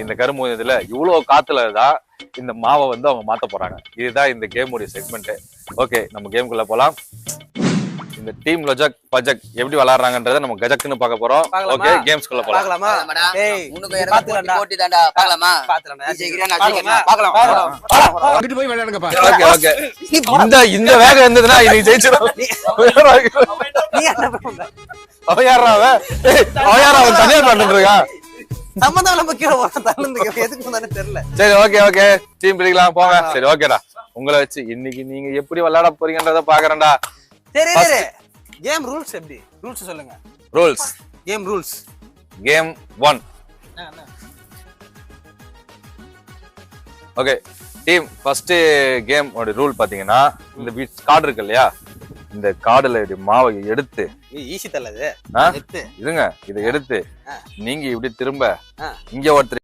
இந்த கரும்பு இதுல இவ்வளவு காத்துலதான் இந்த மாவை வந்து அவங்க மாத்த போறாங்க. இதுதான் இந்த கேமுடைய செக்மெண்ட். ஓகே, நம்ம கேமுக்குள்ள போலாம். இந்த டீம் லொஜக் பஜக் எப்படி விளையாடுறாங்கன்றத நம்ம கஜக்னு பார்க்க போறோம். ஓகே, கேம்ஸ்க்குள்ள போலாம். ஓகே, இந்த வேகம் இருந்ததுன்னா இன்னைக்கு ஜெயிச்சிடும். அவன் தனியா பண்ணிட்டு இருக்கான். சரி, ஓகே ஓகே, டீம் பிடிக்கலாம் போங்க. சரி, ஓகேடா, உங்களை வச்சு இன்னைக்கு நீங்க எப்படி விளையாட போறீங்கன்றத பாக்குறேன்டா. சரி, கேம் ரூல்ஸ் எப்படி? ரூல்ஸ் சொல்லுங்க. Rules, game rules. Game 1. Okay team, first game ஓட ரூல் பாத்தீங்கன்னா, இந்த கார்டு இருக்கு இல்லையா, இந்த கார்டுல மாவை எடுத்து ஈஸி தள்ளது இதுங்க, இதை எடுத்து நீங்க இப்படி திரும்ப இங்க ஒருத்தர்